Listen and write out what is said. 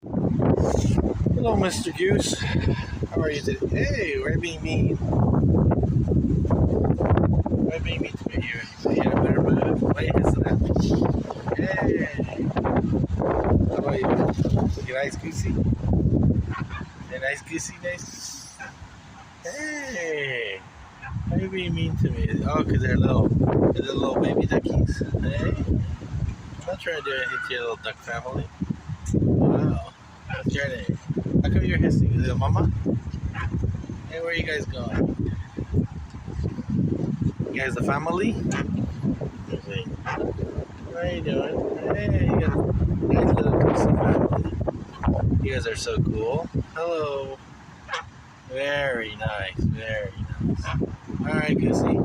Hello, Mr. Goose. How are you today? Hey, we're being mean. We're being mean to you. You in a better mood? Why are you hissing at me? Hey. How about you? You nice, Goosey? You nice, Goosey? Nice? Hey. Why are you being mean to me? Oh, because they're little baby duckies. Hey. I'm not trying to do anything to your little duck family. Wow. What's your name? How come you're hissing? Is it Mama? Hey, where are you guys going? You guys a family? What are you doing? Hey, you guys little Goosey family. You guys are so cool. Hello. Very nice, very nice. Alright, Goosey.